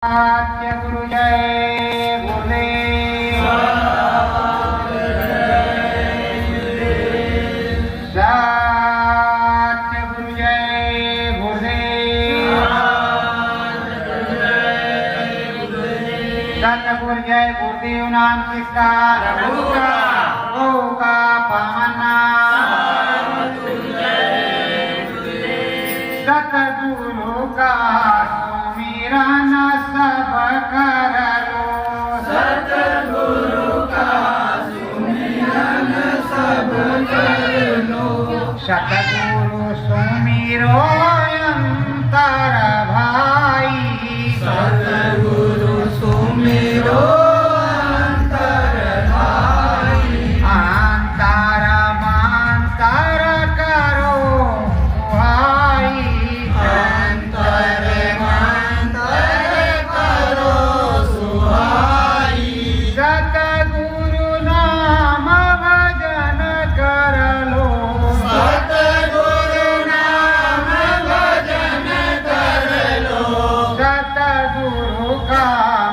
सत्य गुरु जय गुरुदेव। सत्य गुरु जय गुरुदेव। सत्य गुरु जय गुरुदेव नाम किसका प्रभु का पावना। सतगुरु का सुमिरन सब कर लो। सतगुरु का सुमिरन सब कर लो। सतगुरु सुमिरो अंतर भाई। सतगुरु सुमिरो अंतर भाई। अंतर मंतर करो भाई। अंतर मंतर करो सुहाई। सतगुरु नाम भजन कर लो। सतगुरु नाम भजन कर लो। सतगुरु का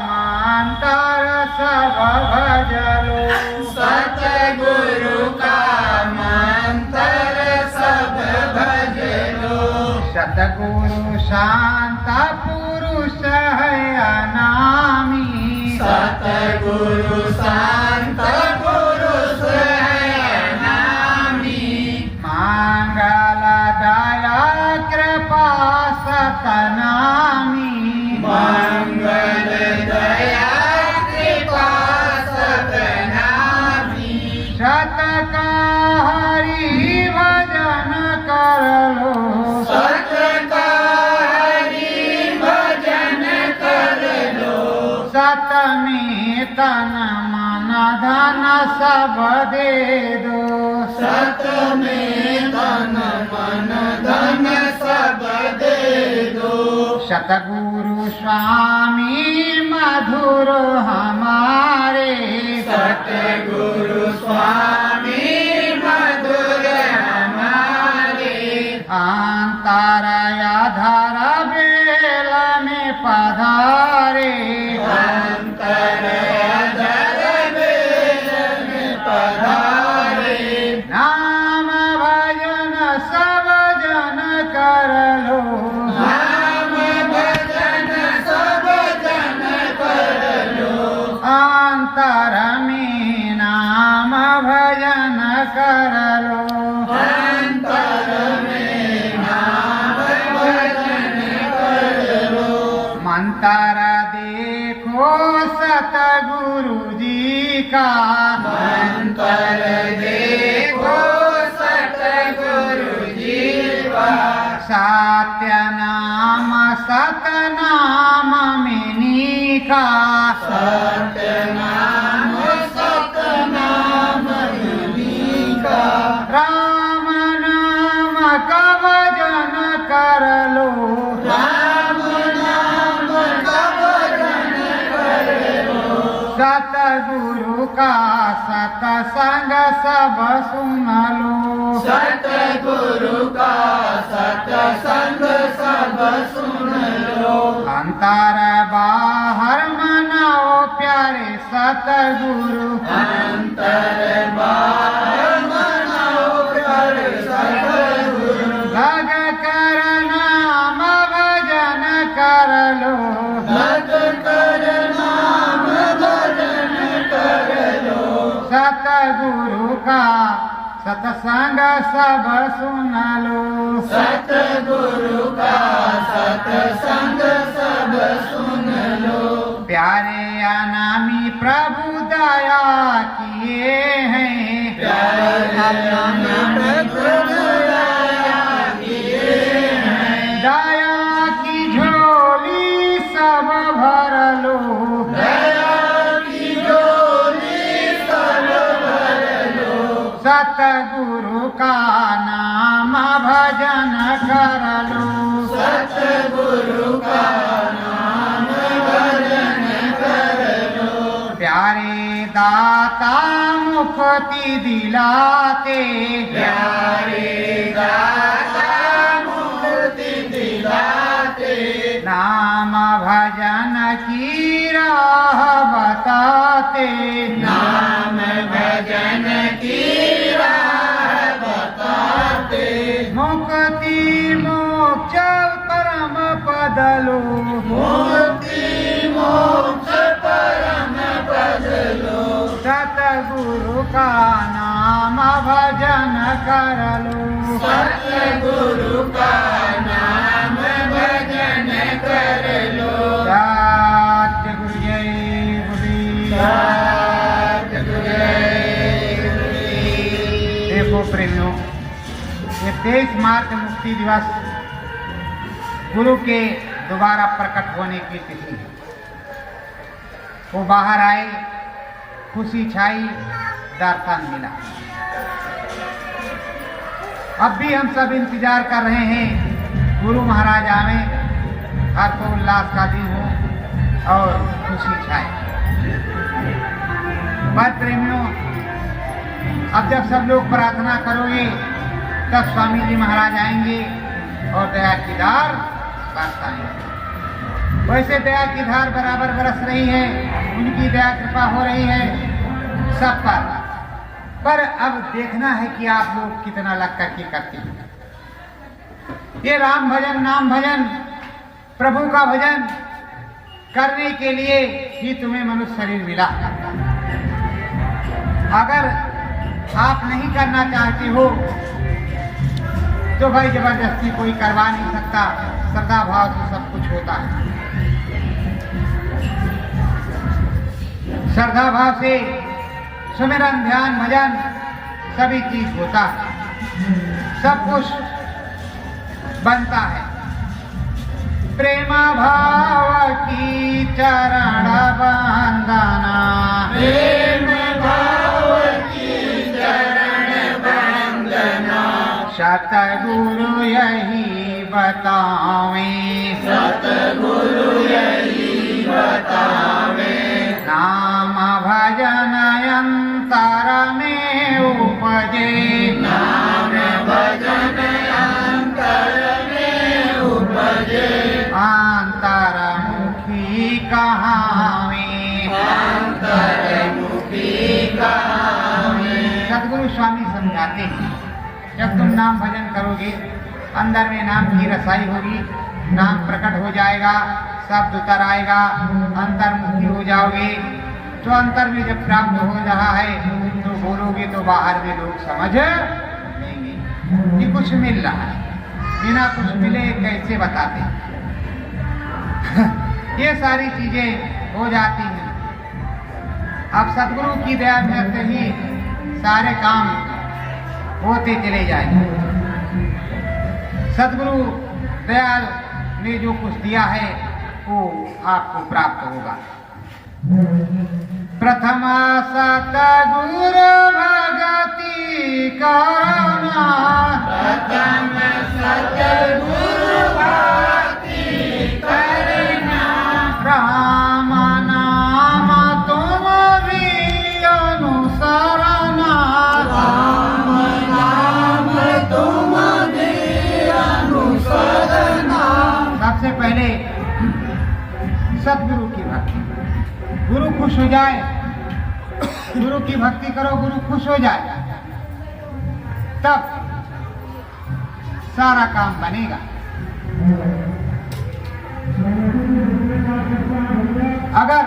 मंत्र सब भजलो। सतगुरु का मंत्र सब भज लो। सतगुरु शांत पुरुष है अनामी। सतगुरु शांत पुरुष है नामी। मंगल दया कृपा सतनामी। मंगल दया कृपा सतनामी। सत का हरि भजन कर लो। सत का हरि भजन कर लो। सत में तन मन धन सब दे दो। सत में तन मन धन सब दे दो। सतगुरु स्वामी मधुर हमारे। सतगुरु स्वामी मधुर हमारे। अंतर अधर बेल में पधारे। अंतर अधर बेल में पधारे। नाम भजन सब जन कर लो। नाम भजन सब जन कर लो। अंतर में नाम भजन कर लो। अंतर में नाम भजन कर लो। मंत्र देखो सतगुरु जी का। मंत्र देखो सतगुरु जी का। सत्य नाम सतनाम मिनी का। सत्य नाम सतनाम मुनि का। राम नाम का भजन कर लो। राम नाम का भजन कर लो। सतगुरु का सतसंग सब सुन लो। सतगुरु का सतसंग सब सुन लो। अंतर बाहर मनाओ प्यारे सतगुरु। अंतर बाहर मनाओ प्यारे सतगुरु। भग कर नाम भजन कर लो। भज कर नाम भजन कर लो। सतगुरु का सतसंग सब सुन लो। सतगुरु का सतसंग सब सुन लो। प्यारे अनामी प्रभु दया किए हैं। प्यारे प्रभु दया किए हैं। दया की झोली सब भर लो। दया की झोली सब भर लो। सतगुरु का नाम भजन कर लो। सतगुरु का नाम भजन कर लो। प्यारे दाता मुक्ति दिलाते। प्यारे दाता मुक्ति दिलाते। नाम भजन की राह बताते, नाम भजन की राह बताते, मुक्ति मोक्ष परम पद लो, मुक्ति मोक्ष परम पद लो, सतगुरु का नाम भजन कर लो, सतगुरु का नाम भजन कर लो। सतगुरु जय गुरु। सतगुरु जय गुरु। देखो प्रेमियों, ये 23 मार्च मुक्ति दिवस गुरु के दोबारा प्रकट होने की तिथि है। वो बाहर आए, खुशी छाई, दर्शन मिला। अब भी हम सब इंतजार कर रहे हैं गुरु महाराज आवे, हर्षोल्लास का दिन हो और खुशी छाए। पर प्रेमियों, अब जब सब लोग प्रार्थना करोगे तब स्वामी जी महाराज आएंगे और दया की धार बरसाएंगे। वैसे दया की धार बराबर बरस रही है, उनकी दया कृपा हो रही है सब पर अब देखना है कि आप लोग कितना लग करके करते हैं। ये राम भजन, नाम भजन, प्रभु का भजन करने के लिए ही तुम्हें मनुष्य शरीर मिला। अगर आप नहीं करना चाहते हो तो भाई जबरदस्ती कोई करवा नहीं सकता। श्रद्धा भाव से सब कुछ होता है। श्रद्धा भाव से सुमिरन, ध्यान, भजन सभी चीज होता है, सब कुछ बनता है। प्रेम भाव की चरण वंदना, प्रेम भाव की चरण वंदना, सतगुरु यही बतावे, सतगुरु यही बतावे, नाम भजन अंतर में उपजे, नाम भजन अंतर में उपजे, अंतर्मुखी कहावे, अंतर्मुखी कहावे। सतगुरु स्वामी समझाते हैं, जब तुम नाम भजन करोगे अंदर में नाम की रसाई होगी, नाम प्रकट हो जाएगा, शब्द उतर आएगा, अंतर्मुखी हो जाओगे। तो अंतर में जब प्राप्त हो रहा है तो बोलोगे तो बाहर में लोग समझ लेंगे कि कुछ मिल रहा है। बिना कुछ मिले कैसे बताते ये सारी चीजें हो जाती हैं। अब सतगुरु की दया से ही सारे काम होते चले जाएंगे। सतगुरु दयाल ने जो कुछ दिया है वो आपको प्राप्त होगा। प्रथम सतगुरु भगति करना, प्रथम सतगुरु भक्ति करना, राम नाम तुम भी अनुसरना, राम नाम तुम भी अनुसरना। सबसे पहले सतगुरु की भक्ति। गुरु खुश हो जाए, गुरु की भक्ति करो, गुरु खुश हो जाए, तब सारा काम बनेगा। अगर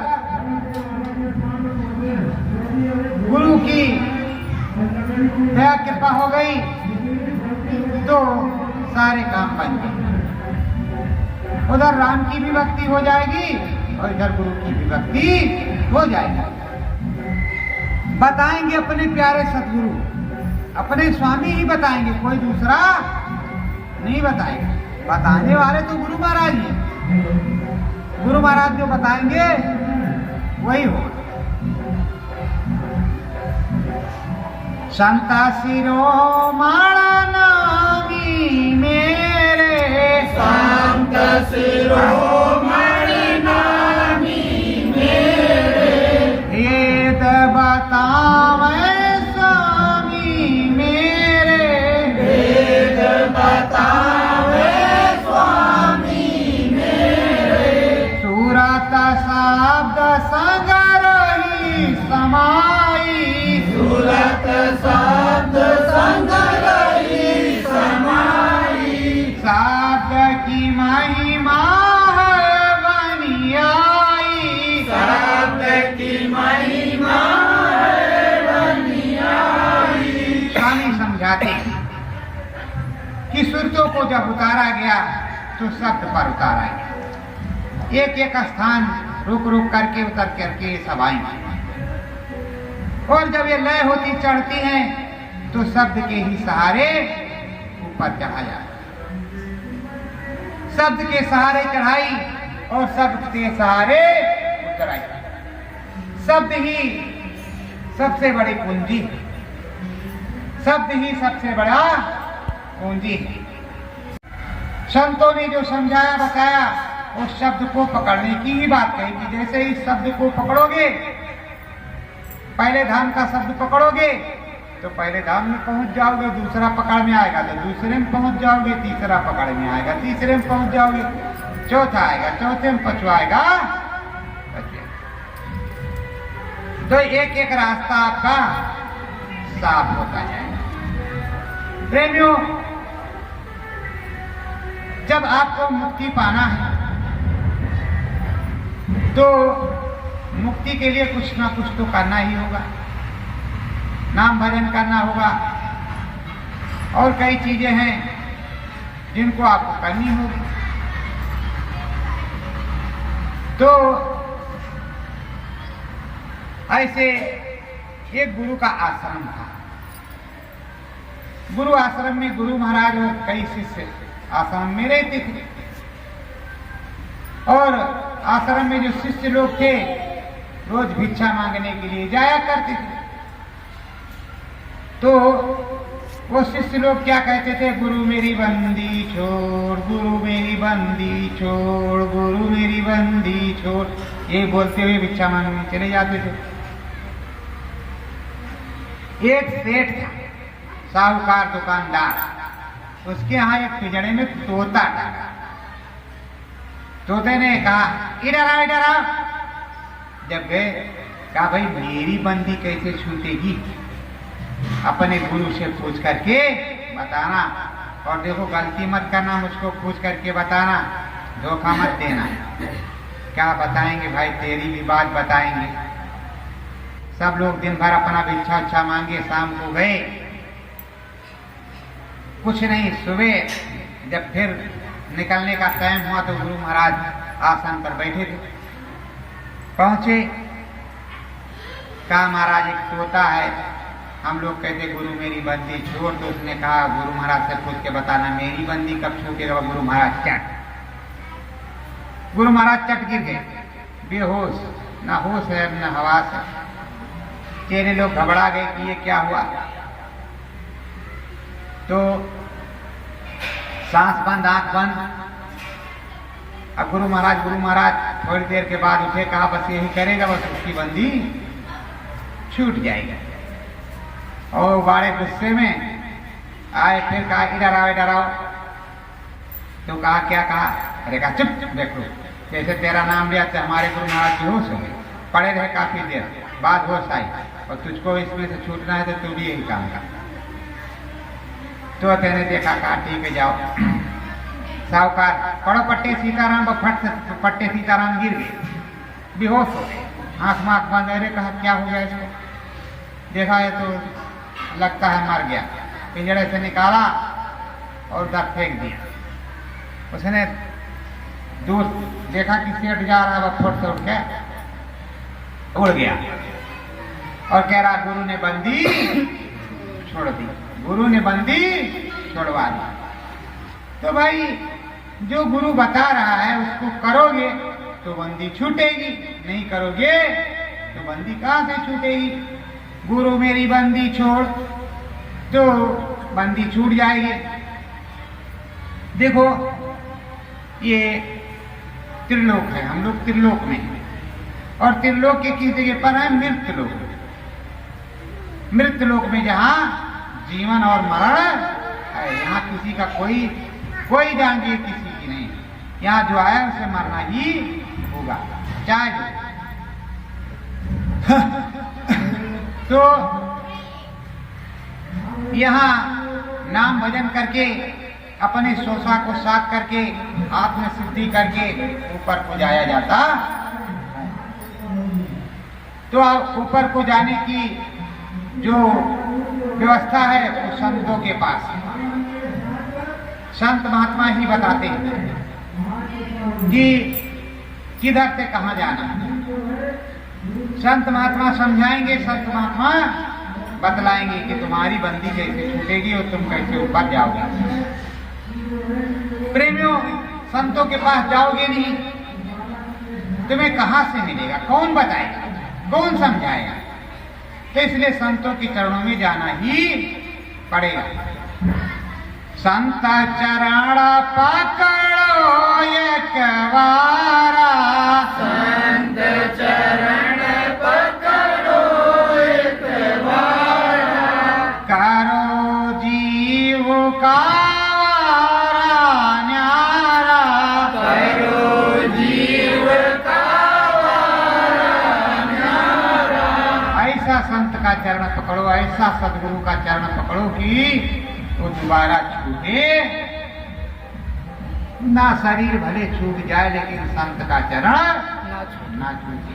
गुरु की दया कृपा हो गई तो सारे काम बन गए। उधर राम की भी भक्ति हो जाएगी और इधर गुरु की भी भक्ति हो जाएगी। बताएंगे अपने प्यारे सतगुरु, अपने स्वामी ही बताएंगे, कोई दूसरा नहीं बताएगा। बताने वाले तो गुरु महाराज ही हैं। गुरु महाराज जो बताएंगे वही होगा। संत शिरोमणि नामी मेरे, संत शिरोमणि नामी मेरे, वेद बतावे स्वामी मेरे, वेद बतावे स्वामी मेरे, शब्द संग रही समाई, सुरत शब्द संग रही समाई, शब्द की महिमा है बनी आई, शब्द की महिमा है बनी आई। स्वामी समझाते कि सुरतों को जब उतारा गया तो शब्द पर उतारा गया, एक एक स्थान रुक रुक करके उतर करके सब आएंगे, और जब ये लय होती चढ़ती हैं तो शब्द के ही सहारे ऊपर चढ़ा जाए, शब्द के सहारे चढ़ाई और शब्द के सहारे उतराई। शब्द ही सबसे बड़ी पूंजी है, शब्द ही सबसे बड़ा पूंजी है। संतों ने जो समझाया बताया उस शब्द को पकड़ने की ही बात कही कि जैसे इस शब्द को पकड़ोगे, पहले धाम का शब्द पकड़ोगे तो पहले धाम में पहुंच जाओगे, दूसरा पकड़ में आएगा तो दूसरे में पहुंच जाओगे, तीसरा पकड़ में आएगा, तीसरे में पहुंच जाओगे, चौथा आएगा, चौथे में पांचवा आएगा। तो एक एक रास्ता आपका साफ होता जाएगा। प्रेमियों, जब आपको मुक्ति पाना है तो मुक्ति के लिए कुछ ना कुछ तो करना ही होगा, नाम भजन करना होगा, और कई चीजें हैं जिनको आपको करनी होगी। तो ऐसे एक गुरु का आश्रम था। गुरु आश्रम में गुरु महाराज और कई शिष्य आश्रम में रहते थे, और आश्रम में जो शिष्य लोग थे रोज भिक्षा मांगने के लिए जाया करते थे। तो वो शिष्य लोग क्या कहते थे, गुरु मेरी बंदी छोड़, गुरु मेरी बंदी छोड़, गुरु मेरी बंदी छोड़, ये बोलते हुए भिक्षा मांगने चले जाते थे। एक सेठ था, साहूकार दुकानदार, उसके यहाँ एक पिंजड़े में तोता था। तोते ने कहा इधर आओ इधर आओ। जब गए कहा भाई मेरी बंदी कैसे छूटेगी, अपने गुरु से पूछ करके बताना, और देखो गलती मत करना, मुझको पूछ करके बताना, धोखा मत देना। क्या बताएंगे भाई, तेरी भी बात बताएंगे। सब लोग दिन भर अपना भिक्षा उच्छा मांगे, शाम को गए, कुछ नहीं। सुबह जब फिर निकलने का टाइम हुआ तो गुरु महाराज आसन पर बैठे थे। पहुंचे, कहा महाराज एक तोता है, हम लोग कहते गुरु मेरी बंदी छोड़। तो उसने कहा गुरु महाराज से पूछ के बताना मेरी बंदी कब छूटेगा। गुरु महाराज चट, गुरु महाराज चट गिर गए, बेहोश, न होश है न हवास है। चेहरे लोग घबरा गए कि ये क्या हुआ। तो सांस बंद, आंख बंद। अब गुरु महाराज थोड़ी देर के बाद उठे, कहा बस यही करेगा, बस उसकी बंदी छूट जाएगी। और बड़े गुस्से में आए, फिर कहा इधर आओ इधर आओ। तो कहा क्या कहा, अरे कहा चुप, देखो जैसे तेरा नाम लिया तो हमारे गुरु महाराज बेहोश हो गए, पड़े रहे काफी देर, बाद होश आई, और तुझको इसमें से छूटना है तो तू भी यही काम कर। तो तेने देखा, कहा ठीक है जाओ। साहूकार पड़ो पट्टे सीताराम, फट से पट्टे सीताराम गिर गए, बेहोश हो गए, आंख में आंख बंद। अरे कहा क्या हो गया इसको, देखा है तो लगता है मर गया। पिंजड़े से निकाला और उधर फेंक दिया। उसने दूर देखा कि सेठ जा रहा है, वह फुट से उठ के उड़ गया और कह रहा गुरु ने बंदी छोड़ दी, गुरु ने बंदी छोड़वा दी। तो भाई जो गुरु बता रहा है उसको करोगे तो बंदी छूटेगी, नहीं करोगे तो बंदी कहाँ से छूटेगी। गुरु मेरी बंदी छोड़ तो बंदी छूट जाएगी। देखो ये त्रिलोक है, हम लोग त्रिलोक में हैं, और त्रिलोक की किस जगह पर है, मृत्यलोक। मृत्यलोक में जहाँ जीवन और मरण है, यहाँ किसी का कोई जांगी किसी की नहीं। यहाँ जो आया उसे मरना ही होगा, चाय दो। तो यहाँ नाम भजन करके अपने शोषा को साफ करके आत्म सिद्धि करके ऊपर को जाया जाता। तो ऊपर को जाने की जो व्यवस्था है वो संतों के पास है। संत महात्मा ही बताते हैं कि किधर से कहाँ जाना है। संत महात्मा समझाएंगे, संत महात्मा बतलाएंगे कि तुम्हारी बंदी कैसे छूटेगी और तुम कैसे ऊपर जाओगे। प्रेमियों, संतों के पास जाओगे नहीं, तुम्हें कहां से मिलेगा, कौन बताएगा, कौन समझाएगा। तो इसलिए संतों के चरणों में जाना ही पड़ेगा। संत चरण पकड़ो एक बारा, संत चरण पकड़ो एक बारा, करो जीव का न्यारा, करो जीव का न्यारा। ऐसा संत का चरण पकड़ो, ऐसा सदगुरु का चरण पकड़ो कि वो दोबारा छूटे ना। शरीर भले छूट जाए लेकिन संत का चरण ना छूटे।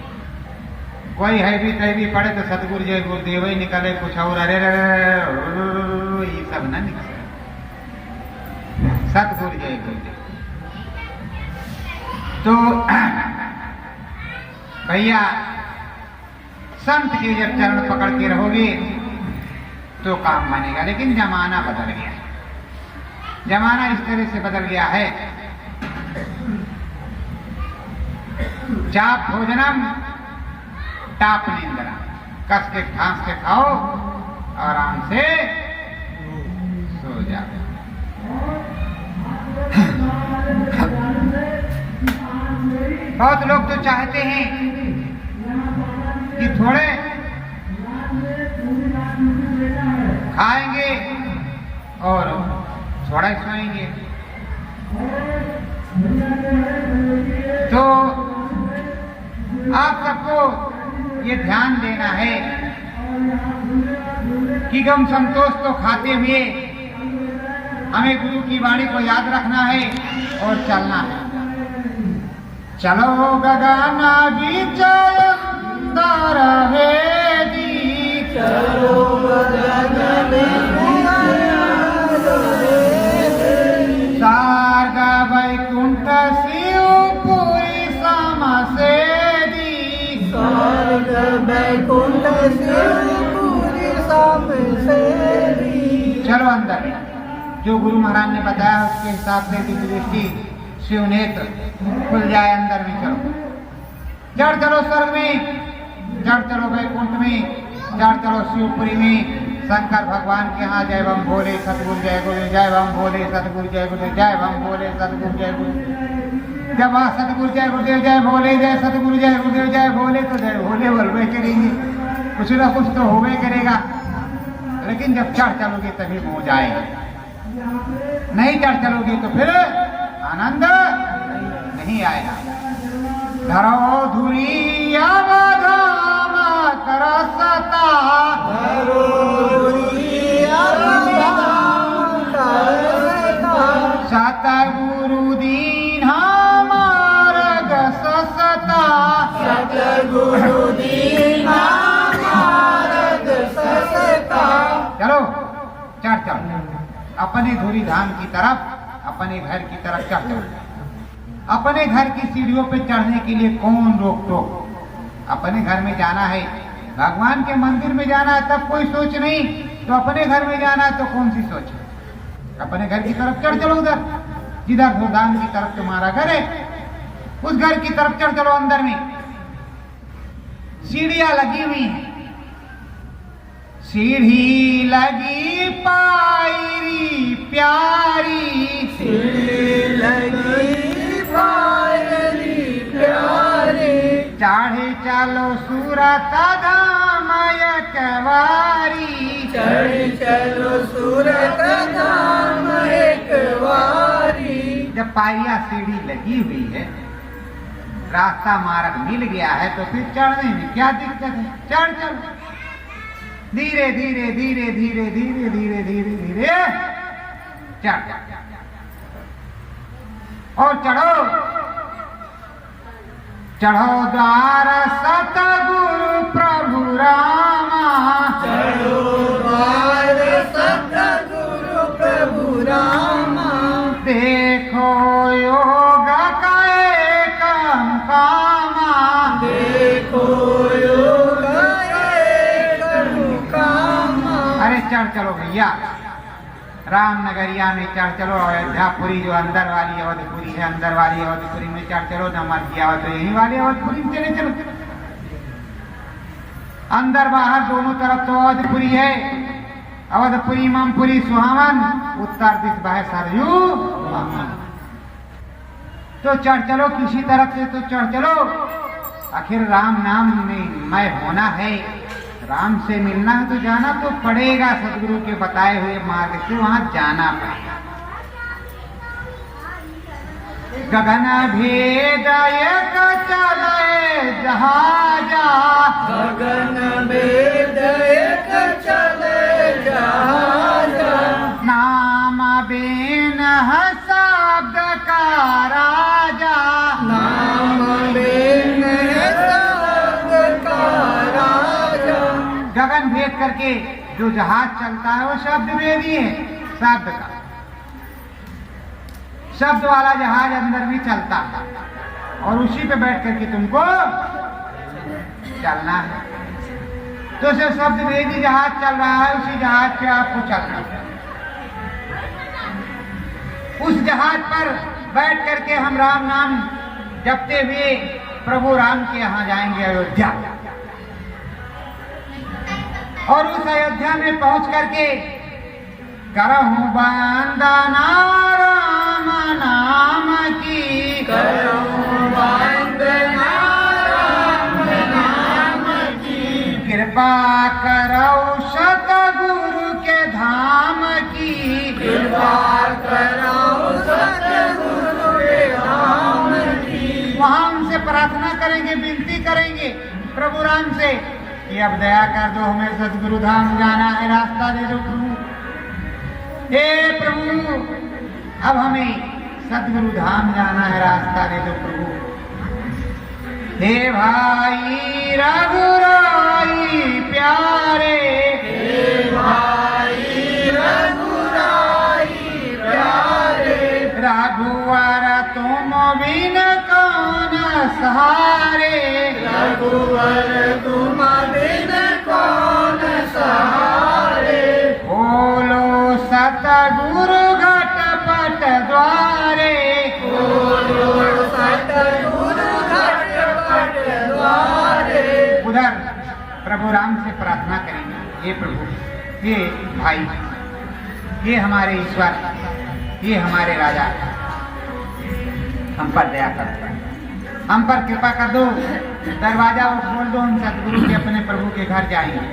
कोई हैवी तैवी पड़े तो सतगुरु जय गुरुदेव ही निकले, कुछ और अरे ये सब ना निकले। सतगुरु जय गुरुदेव। तो भैया संत के जब चरण पकड़ के रहोगे तो काम बनेगा। लेकिन जमाना बदल गया, जमाना इस तरह से बदल गया है, चाप भोजनम टाप निंद्रा, कस के घास के खाओ आराम से सो जाओ। बहुत लोग तो चाहते हैं कि थोड़े खाएंगे और थोड़ा ही सोएंगे। तो आप सबको ये ध्यान देना है कि गम संतोष को खाते हुए हमें गुरु की वाणी को याद रखना है और चलना है। चलो गगना विजय अंदर वेदी, चलो गगन सार्ग वैकुंठ शिवपुरी समसेदी, स्वर्ग वैकुंठ शिवपुरी समसेदी। चलो अंदर। जो गुरु महाराज ने बताया उसके हिसाब से दिव्य दृष्टि शिव नेत्र खुल जाए, अंदर में चलो। जड़ चलो स्वर्ग में, जड़ चलो वैकुंठ में, जड़ चलो शिवपुरी में। शंकर भगवान के यहाँ जय बम भोले सतगुरु जय गुरु, जय बम भोले सतगुरु जय गुरु, जय बम भोले सतगुरु जय गुरु। जब वहाँ सतगुरु जय गुरुदेव जय भोले, जय सतगुरु जय गुरुदेव जय भोले, तो जय भोले बोलवे करेंगे, कुछ ना कुछ तो होवे करेगा। लेकिन जब चढ़ चलोगे तभी मौज आएगा, नहीं चढ़ चलोगे तो फिर आनंद नहीं आएगा। धरो धुरी अवधाम करसता, सतगुरु दीन मार्ग ससता, सतगुरु दीन मार्ग ससता। चलो चढ़ चढ़ अपने धुरी धाम की तरफ, अपने घर की तरफ चढ़ चढ़। अपने घर की सीढ़ियों पे चढ़ने के लिए कौन रोक टोक। अपने घर में जाना है, भगवान के मंदिर में जाना है तब कोई सोच नहीं, तो अपने घर में जाना है तो कौन सी सोच है। अपने घर की तरफ चढ़ चलो, उधर जिधर धूमधाम की तरफ तुम्हारा घर है उस घर की तरफ चढ़ चलो। अंदर में सीढ़ियां लगी हुई हैं, सीढ़ी लगी पायरी प्यारी, सीढ़ी लगी पायरी प्यारी। चढ़े चलो सूरत धाम एकवारी, चढ़ चलो सूरत धाम एक बारी। जब पायरिया सीढ़ी लगी हुई है रास्ता मार्ग मिल गया है तो फिर चढ़ने में क्या दिक्कत है? चढ़ चल, धीरे धीरे धीरे धीरे धीरे धीरे धीरे धीरे चढ़ और चढ़ो। चढ़ो द्वार सतगुरु प्रभु रामा, चढ़ो द्वार सतगुरु प्रभु रामा, देखो योग का एकम कामा, देखो योग एकम कामा। अरे चढ़ चलो भैया, रामनगरिया में चढ़ चलो, अयोध्यापुरी जो अंदर वाली अवधपुरी है, अंदर वाली अवधपुरी में चढ़ चलो, न मध्या तो यही वाली अवधपुरी में चले चलो। अंदर बाहर दोनों तरफ तो अवधपुरी है, अवधपुरी ममपुरी सुहावन, उत्तर दिश बह सरयू वामन। तो चढ़ चलो, किसी तरफ से तो चढ़ चलो, आखिर राम नाम में मैं होना है, राम से मिलना है तो जाना तो पड़ेगा, सदगुरु के बताए हुए मार्ग से वहां जाना पड़ेगा। गगन भेद एक चले जहाजा, गगन भेद एक चले जहाजा, नाम बिन शब्द का राजा, नाम बिन शब्द का राजा। गगन भेद करके जो जहाज चलता है वो शब्द भेदी है, शब्द का, शब्द वाला जहाज अंदर भी चलता है और उसी पे बैठ करके तुमको चलना है। तो जो शब्द भेदी जहाज चल रहा है उसी जहाज पे आपको चलना है। उस जहाज पर बैठ करके हम राम नाम जपते हुए प्रभु राम के यहाँ जाएंगे अयोध्या, और उस अयोध्या में पहुंच करके करहूं वंदना राम नाम की, करहूं वंदना राम नाम की, कृपा करो सतगुरु के धाम की, कृपा करो सतगुरु के धाम की। वहां उनसे प्रार्थना करेंगे, विनती करेंगे प्रभु राम से कि अब दया कर दो, हमें सतगुरु धाम जाना है, रास्ता दे दो प्रभु। हे प्रभु, अब हमें सतगुरु धाम जाना है, रास्ता दे दो प्रभु। हे भाई रघुराई प्यारे, हे भाई रघुराई प्यारे, रघुवर तुम बिन कौन सहारे, रघुवर तुम बिन कौन सहारे। बोलो सतगुरु घटपट द्वारे, बोलो सतगुरु घटपट द्वारे। उधर प्रभु राम से प्रार्थना करेंगे, ये प्रभु, ये भाई, ये हमारे ईश्वर, ये हमारे राजा, हम पर दया कर दो, हम पर कृपा कर दो, दरवाजा वो खोल दो, हम सतगुरु के अपने प्रभु के घर जाएंगे,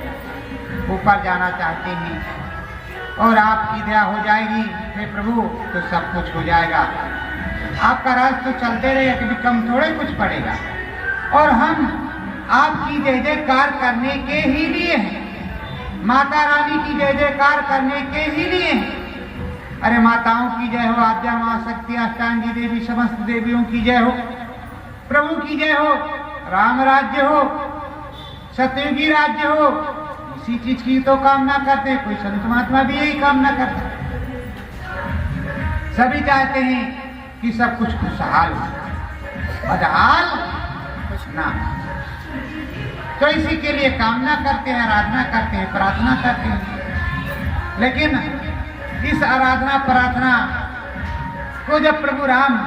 ऊपर जाना चाहते हैं और आपकी दया हो जाएगी हे प्रभु तो सब कुछ हो जाएगा। आपका राज तो चलते रहे, कभी कम थोड़े कुछ पड़ेगा, और हम आपकी जय जयकार करने के ही लिए हैं, माता रानी की जय जयकार करने के ही लिए हैं। अरे माताओं की जय हो, आद्या मां शक्ति अष्टांगी देवी समस्त देवियों की जय हो, प्रभु की जय हो, राम राज्य हो, सतयुगी राज्य हो। इसी चीज की तो कामना करते, कोई संत महात्मा भी यही कामना करते, सभी चाहते हैं कि सब कुछ खुशहाल हो, बदहाल ना। तो इसी के लिए कामना करते हैं, आराधना करते हैं, प्रार्थना करते हैं। लेकिन इस आराधना प्रार्थना को जब प्रभु राम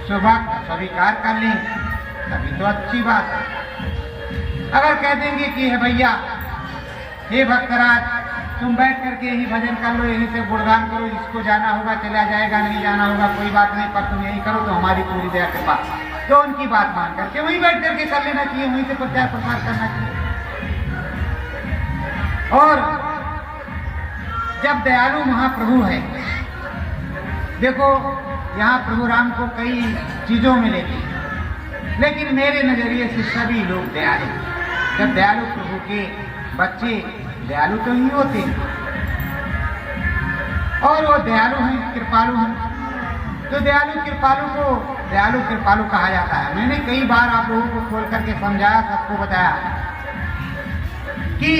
सुबह स्वीकार कर लें तभी तो अच्छी बात है। अगर कह देंगे कि हे भैया, हे भक्तराज, तुम बैठ करके यही भजन कर लो, यहीं से गुणगान करो, जिसको जाना होगा चला जाएगा, नहीं जाना होगा कोई बात नहीं, पर तुम यही करो तो हमारी पूरी दया कृपा, तो उनकी बात मान करके वहीं बैठ करके कर लेना चाहिए, वहीं से प्रचार प्रसार करना चाहिए। और जब दयालु महाप्रभु है, देखो यहाँ प्रभु राम को कई चीजों में लेते हैं, लेकिन मेरे नजरिए से सभी लोग दयालु। जब दयालु प्रभु के बच्चे दयालु तो ही होते हैं, और वो दयालु हैं, कृपालु हैं, तो दयालु कृपालु कहा जाता है। मैंने कई बार आप लोगों को खोल करके समझाया, सबको बताया कि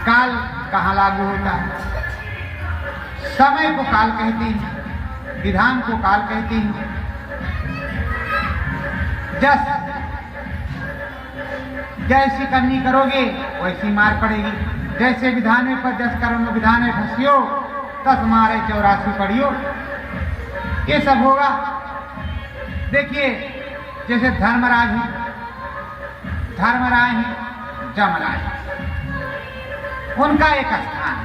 काल कहाँ लागू होता है। समय को काल कहते हैं, विधान को काल कहते हैं। जैसी करनी करोगे वैसी मार पड़ेगी। जैसे विधान में पर जस कर्म विधान में फंसियो, तस मारे 84 पढ़ियो, ये सब होगा। देखिए जैसे धर्मराज है, जमराज, उनका एक स्थान,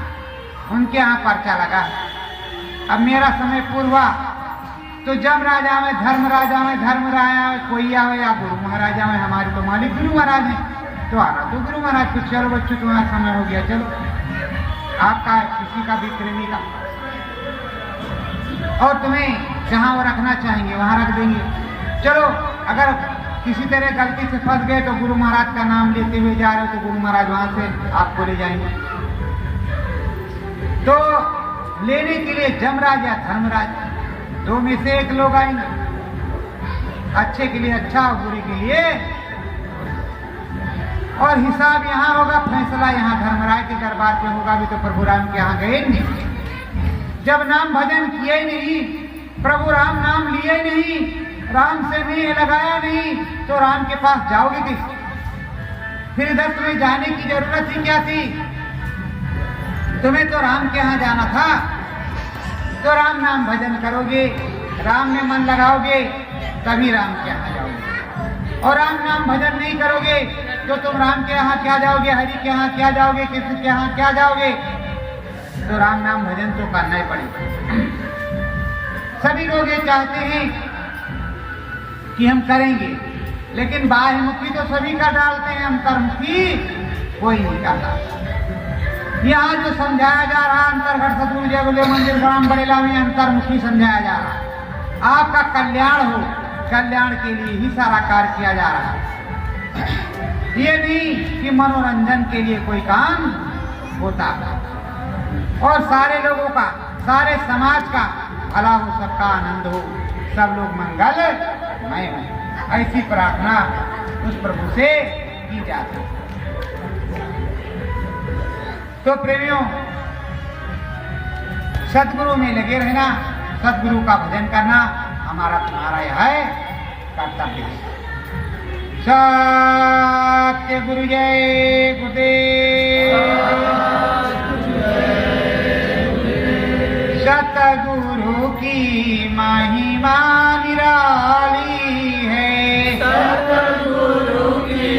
उनके यहाँ पर्चा लगा। अब मेरा समय पूर्वा तो जमराजा में धर्मराजा में कोई आवे या गुरु महाराजा में, हमारे तो मालिक गुरु महाराज हैं, तो आना तो गुरु महाराज को, चलो बच्चों तुम्हारा समय हो गया, चलो आपका किसी का भी प्रेमी का, और तुम्हें जहां वो रखना चाहेंगे वहां रख देंगे। चलो अगर किसी तरह गलती से फंस गए तो गुरु महाराज का नाम लेते हुए जा रहे हो तो गुरु महाराज वहां से आपको ले जाएंगे। तो लेने के लिए जमराज या धर्मराज दो में से एक लोग आएंगे, अच्छे के लिए अच्छा और बुरे के लिए, और हिसाब यहाँ होगा, फैसला यहाँ धर्मराज के दरबार पे होगा। भी तो प्रभु राम के यहाँ गए नहीं, जब नाम भजन किए नहीं, प्रभु राम नाम लिए नहीं, राम से नहीं लगाया नहीं, तो राम के पास जाओगे किस? फिर इधर तुम्हें जाने की जरूरत ही क्या थी? तुम्हें तो राम के यहाँ जाना था। तो राम नाम भजन करोगे, राम में मन लगाओगे, तभी राम के यहाँ जाओगे। और राम नाम भजन नहीं करोगे तो तुम राम के यहाँ क्या जाओगे, हरि के यहाँ क्या जाओगे, कृष्ण के यहाँ क्या जाओगे? तो राम नाम भजन तो करना ही पड़ेगा। सभी लोग ये चाहते हैं कि हम करेंगे, लेकिन बाह्यमुखी तो सभी कर डालते हैं, अंतर्मुखी कोई नहीं करता। यहाँ जो समझाया जा रहा अंतर्घट सतगुरु जय गुरुदेव मंदिर ग्राम बरेला में अंतर्मुखी समझाया जा रहा। आपका कल्याण हो, कल्याण के लिए ही सारा कार्य किया जा रहा है। ये नहीं कि मनोरंजन के लिए कोई काम होता, और सारे लोगों का, सारे समाज का भला हो, सबका आनंद हो, सब लोग मंगलमय हो, ऐसी प्रार्थना उस प्रभु से की जाती है। तो प्रेमियों, सतगुरु में लगे रहना, सतगुरु का भजन करना हमारा तुम्हारा यह है कर्तव्य है। सत्य गुरु जय गुरुदेव, सतगुरु की महिमा निराली है, सतगुरु की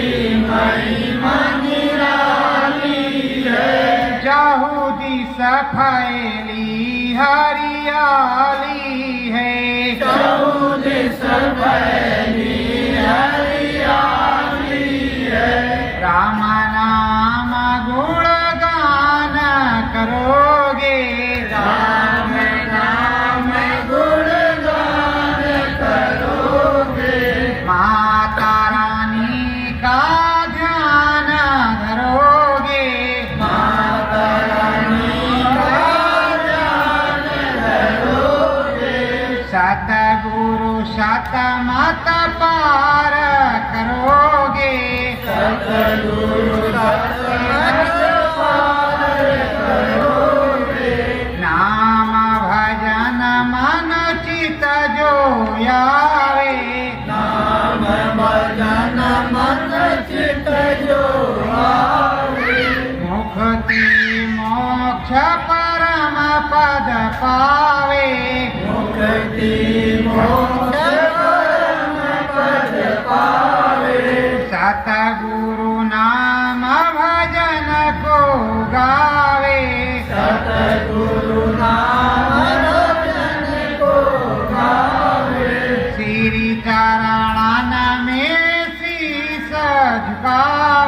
महिमा निराली है। जाहु दिस फैली हरियाली है, जाहु दिस फैली हरियाली है। राम नाम गुणगान करोगे, राम नाम गुणगान करोगे। माता रानी का ध्यान धरोगे, माता रानी का ध्यान धरोगे। सतगुरु शतमत पार करोगे, सतगुरु शतमत पार करोगे। नाम भजन मन चित जो आवे, नाम भजन मन चित जो आवे। मुक्ति मोक्ष परम पद पावे, मुक्ति मोक्ष परम पद पावे। सतगुरु नाम भजन को गावे, सतगुरु नाम भजन को गावे। श्री चरणन में शीस झुकावे,